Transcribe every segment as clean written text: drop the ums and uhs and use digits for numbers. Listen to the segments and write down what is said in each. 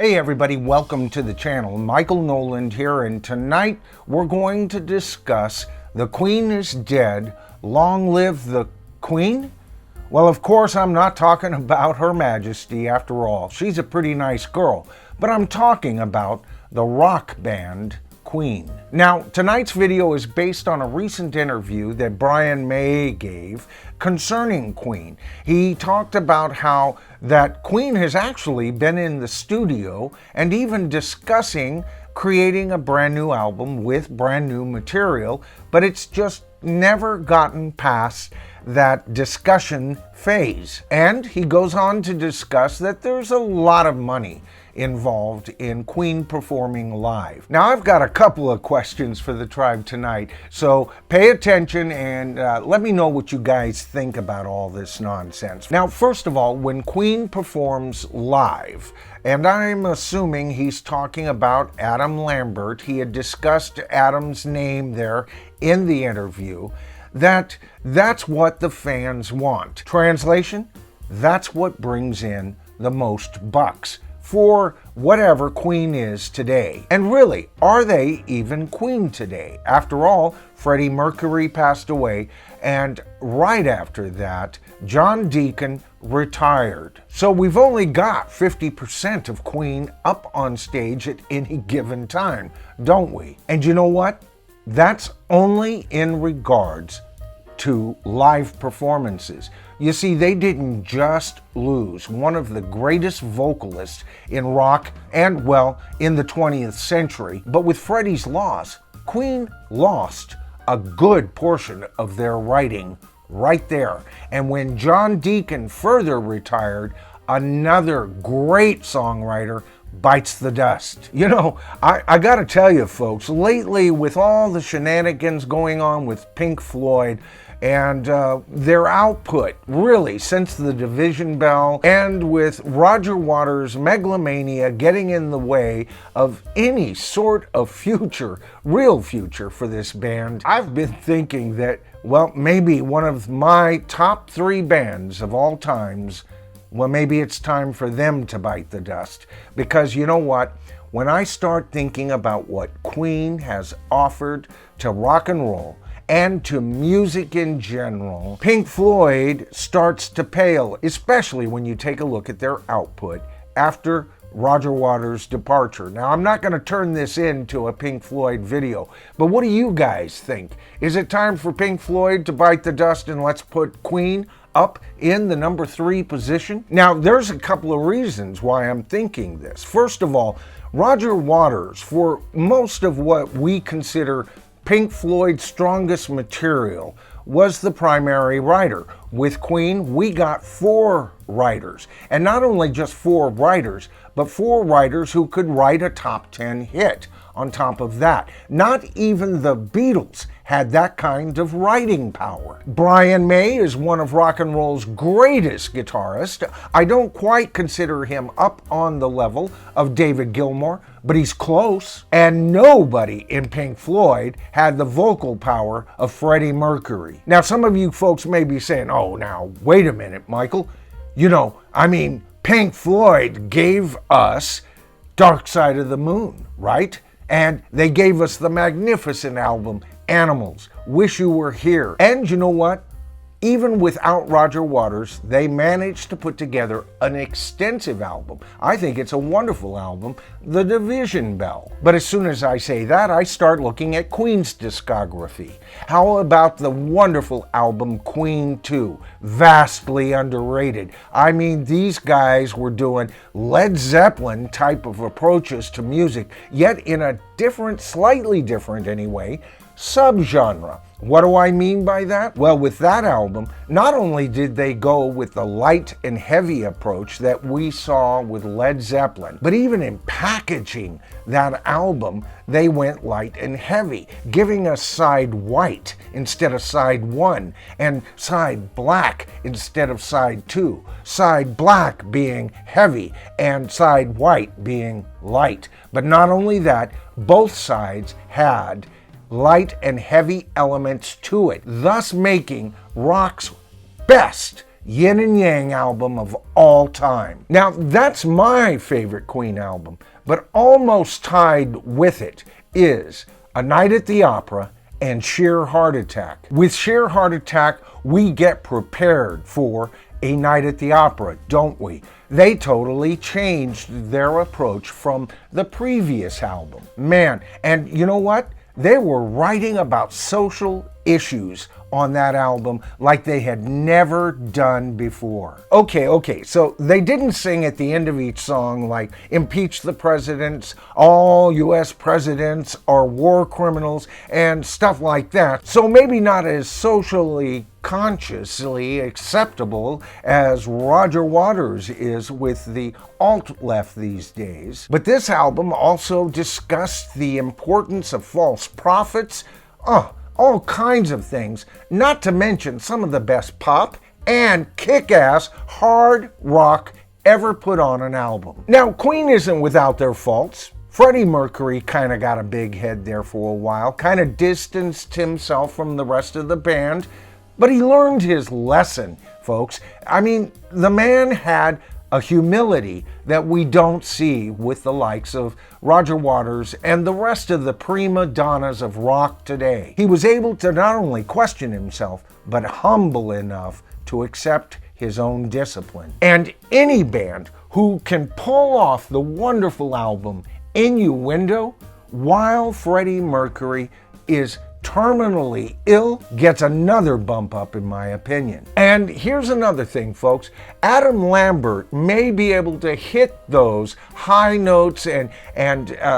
Hey everybody, welcome to the channel. Michael Noland here, and tonight we're going to discuss The Queen is Dead, Long Live the Queen? Well, of course, I'm not talking about Her Majesty after all. She's a pretty nice girl, but I'm talking about the rock band Queen. Now, tonight's video is based on a recent interview that Brian May gave concerning Queen. He talked about how that Queen has actually been in the studio and even discussing creating a brand new album with brand new material, but it's just never gotten past that discussion phase. And he goes on to discuss that there's a lot of money involved in Queen performing live. Now, I've got a couple of questions for the tribe tonight, so pay attention and let me know what you guys think about all this nonsense. Now, first of all, when Queen performs live, and I'm assuming he's talking about Adam Lambert, he had discussed Adam's name there in the interview, that's what the fans want. Translation, that's what brings in the most bucks for whatever Queen is today. And really, are they even Queen today? After all, Freddie Mercury passed away, and right after that, John Deacon retired. So we've only got 50% of Queen up on stage at any given time, don't we? And you know what? That's only in regards to live performances. You see, they didn't just lose one of the greatest vocalists in rock and, well, in the 20th century, but with Freddie's loss, Queen lost a good portion of their writing right there. And when John Deacon further retired, another great songwriter bites the dust. You know, I gotta tell you folks, lately with all the shenanigans going on with Pink Floyd and their output, really, since the Division Bell, and with Roger Waters' megalomania getting in the way of any sort of future, real future for this band, I've been thinking that, well, maybe one of my top 3 bands of all times, well, maybe it's time for them to bite the dust. Because you know what? When I start thinking about what Queen has offered to rock and roll and to music in general, Pink Floyd starts to pale, especially when you take a look at their output after Roger Waters' departure. Now, I'm not going to turn this into a Pink Floyd video, but what do you guys think? Is it time for Pink Floyd to bite the dust and let's put Queen up in the number 3 position? Now, there's a couple of reasons why I'm thinking this. First of all, Roger Waters, for most of what we consider Pink Floyd's strongest material, was the primary writer. With Queen, we got 4 writers. And not only just 4 writers, but 4 writers who could write a top 10 hit on top of that. Not even the Beatles had that kind of writing power. Brian May is one of rock and roll's greatest guitarists. I don't quite consider him up on the level of David Gilmour, but he's close. And nobody in Pink Floyd had the vocal power of Freddie Mercury. Now, some of you folks may be saying, oh, now, wait a minute, Michael. You know, I mean, Pink Floyd gave us Dark Side of the Moon, right? And they gave us the magnificent album, Animals, Wish You Were Here. And you know what? Even without Roger Waters, they managed to put together an extensive album. I think it's a wonderful album, The Division Bell. But as soon as I say that, I start looking at Queen's discography. How about the wonderful album Queen 2? Vastly underrated. I mean, these guys were doing Led Zeppelin type of approaches to music, yet in a different, slightly different anyway, subgenre. What do I mean by that? Well, with that album, not only did they go with the light and heavy approach that we saw with Led Zeppelin, but even in packaging that album, they went light and heavy, giving us side white instead of side 1, and side black instead of side 2, side black being heavy and side white being light. But not only that, both sides had light and heavy elements to it, thus making rock's best yin and yang album of all time. Now, that's my favorite Queen album, but almost tied with it is A Night at the Opera and Sheer Heart Attack. With Sheer Heart Attack, we get prepared for A Night at the Opera, don't we? They totally changed their approach from the previous album. Man, and you know what? They were writing about social issues on that album like they had never done before. Okay, so they didn't sing at the end of each song like impeach the presidents, all US presidents are war criminals, and stuff like that. So maybe not as socially consciously acceptable as Roger Waters is with the alt-left these days. But this album also discussed the importance of false prophets, all kinds of things, not to mention some of the best pop and kick-ass hard rock ever put on an album. Now, Queen isn't without their faults. Freddie Mercury kind of got a big head there for a while, kind of distanced himself from the rest of the band, but he learned his lesson, folks. I mean, the man had a humility that we don't see with the likes of Roger Waters and the rest of the prima donnas of rock today. He was able to not only question himself, but humble enough to accept his own discipline. And any band who can pull off the wonderful album Innuendo while Freddie Mercury is terminally ill gets another bump up, in my opinion. And here's another thing, folks. Adam Lambert may be able to hit those high notes and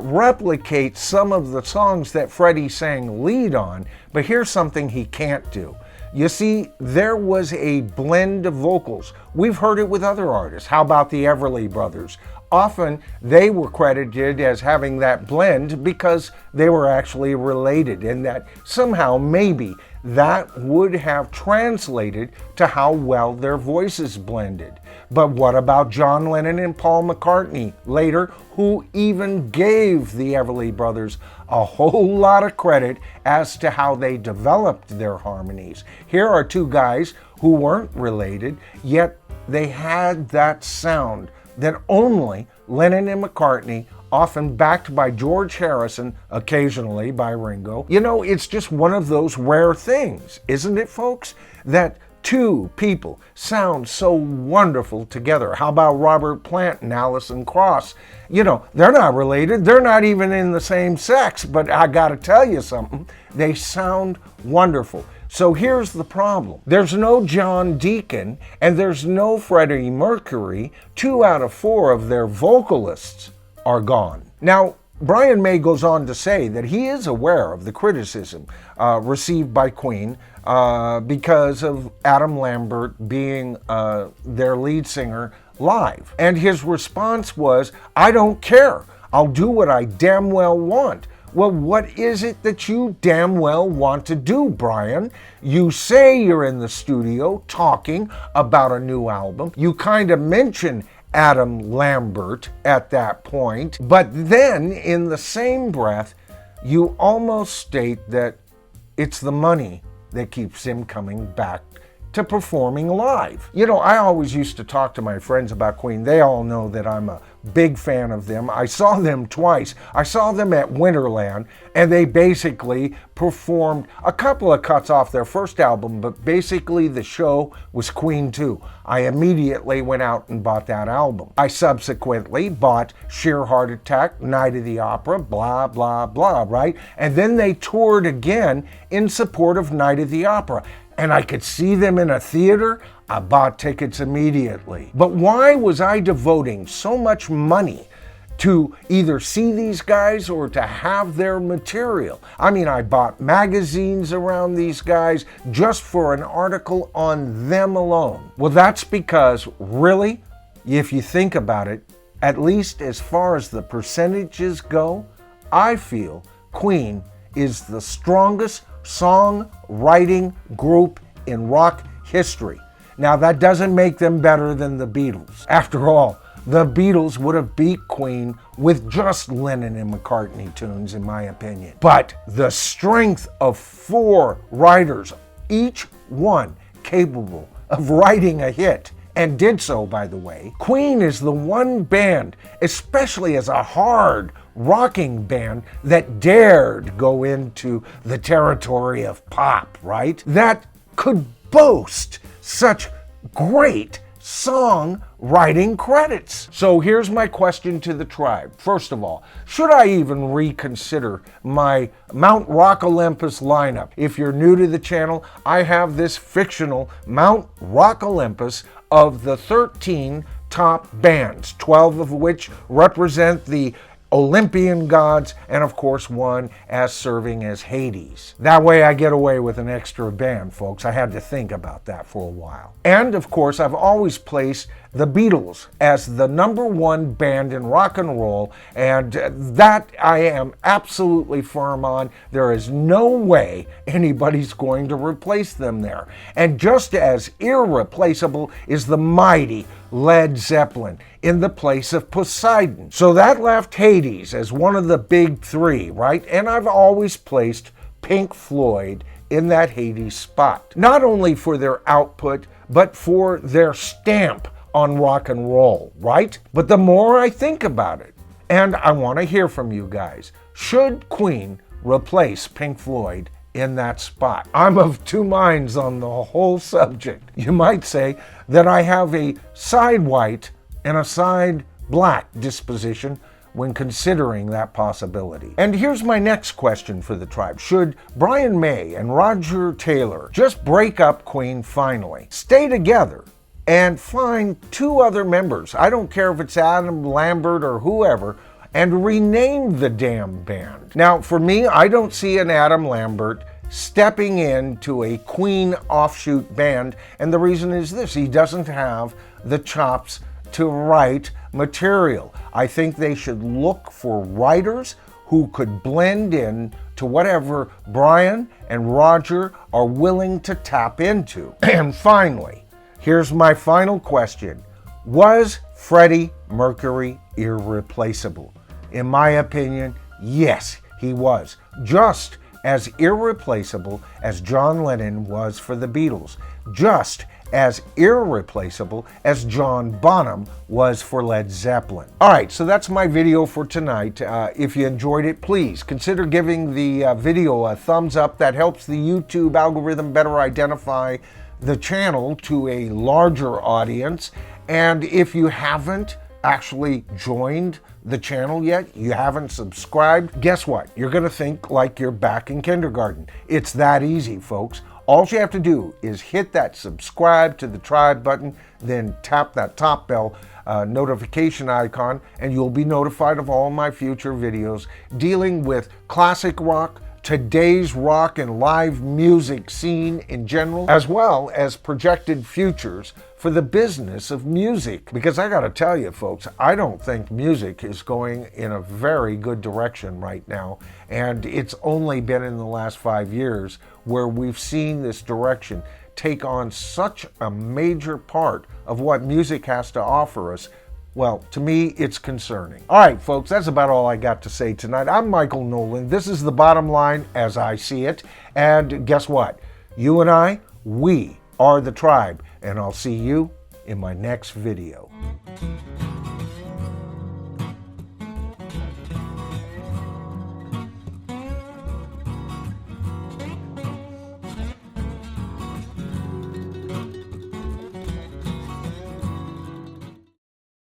replicate some of the songs that Freddie sang lead on, but here's something he can't do. You see, there was a blend of vocals. We've heard it with other artists. How about the Everly Brothers? Often they were credited as having that blend because they were actually related, and that somehow maybe that would have translated to how well their voices blended. But what about John Lennon and Paul McCartney later, who even gave the Everly Brothers a whole lot of credit as to how they developed their harmonies? Here are two guys who weren't related, yet they had that sound that only Lennon and McCartney, often backed by George Harrison, occasionally by Ringo. You know, it's just one of those rare things, isn't it, folks? That two people sound so wonderful together. How about Robert Plant and Alison Krauss? You know, they're not related. They're not even in the same sex, but I gotta tell you something. They sound wonderful. So here's the problem. There's no John Deacon and there's no Freddie Mercury. 2 out of 4 of their vocalists are gone. Now, Brian May goes on to say that he is aware of the criticism received by Queen because of Adam Lambert being their lead singer live. And his response was, "I don't care. I'll do what I damn well want." Well, what is it that you damn well want to do, Brian? You say you're in the studio talking about a new album. You kind of mention Adam Lambert at that point, but then in the same breath, you almost state that it's the money that keeps him coming back to performing live. You know, I always used to talk to my friends about Queen. They all know that I'm a big fan of them. I saw them twice. I saw them at Winterland, and they basically performed a couple of cuts off their first album, but basically the show was Queen 2. I immediately went out and bought that album. I subsequently bought Sheer Heart Attack, Night of the Opera, blah, blah, blah, right? And then they toured again in support of Night of the Opera. And I could see them in a theater, I bought tickets immediately. But why was I devoting so much money to either see these guys or to have their material? I mean, I bought magazines around these guys just for an article on them alone. Well, that's because, really, if you think about it, at least as far as the percentages go, I feel Queen is the strongest songwriting group in rock history. Now, that doesn't make them better than the Beatles. After all, the Beatles would have beat Queen with just Lennon and McCartney tunes, in my opinion. But the strength of 4 writers, each one capable of writing a hit, and did so, by the way. Queen is the one band, especially as a hard rocking band, that dared go into the territory of pop, right? That could boast such great song-writing credits. So here's my question to the tribe. First of all, should I even reconsider my Mount Rock Olympus lineup? If you're new to the channel, I have this fictional Mount Rock Olympus of the 13 top bands, 12 of which represent the Olympian gods, and of course one as serving as Hades. That way I get away with an extra band, folks. I had to think about that for a while. And of course I've always placed the Beatles as the #1 band in rock and roll, and that I am absolutely firm on. There is no way anybody's going to replace them there. And just as irreplaceable is the mighty Led Zeppelin in the place of Poseidon. So that left Hades as one of the big three, right? And I've always placed Pink Floyd in that Hades spot. Not only for their output, but for their stamp on rock and roll, right? But the more I think about it, and I want to hear from you guys, should Queen replace Pink Floyd in that spot? I'm of two minds on the whole subject. You might say that I have a side white and a side black disposition when considering that possibility. And here's my next question for the tribe. Should Brian May and Roger Taylor just break up Queen finally, stay together, and find two other members, I don't care if it's Adam Lambert or whoever, and rename the damn band? Now, for me, I don't see an Adam Lambert stepping into a Queen offshoot band, and the reason is this: he doesn't have the chops to write material. I think they should look for writers who could blend in to whatever Brian and Roger are willing to tap into. And finally, here's my final question. Was Freddie Mercury irreplaceable? In my opinion, yes, he was. Just as irreplaceable as John Lennon was for the Beatles. Just as irreplaceable as John Bonham was for Led Zeppelin. All right, so that's my video for tonight. If you enjoyed it, please consider giving the video a thumbs up. That helps the YouTube algorithm better identify the channel to a larger audience. And if you haven't actually joined the channel yet, you haven't subscribed, guess what? You're gonna think like you're back in kindergarten. It's that easy, folks. All you have to do is hit that subscribe to the tribe button, then tap that top bell notification icon, and you'll be notified of all my future videos dealing with classic rock, today's rock and live music scene in general, as well as projected futures for the business of music. Because I gotta tell you, folks, I don't think music is going in a very good direction right now. And it's only been in the last 5 years where we've seen this direction take on such a major part of what music has to offer us. Well, to me, it's concerning. All right, folks, that's about all I got to say tonight. I'm Michael Noland. This is the bottom line as I see it. And guess what? You and I, we are the tribe. And I'll see you in my next video.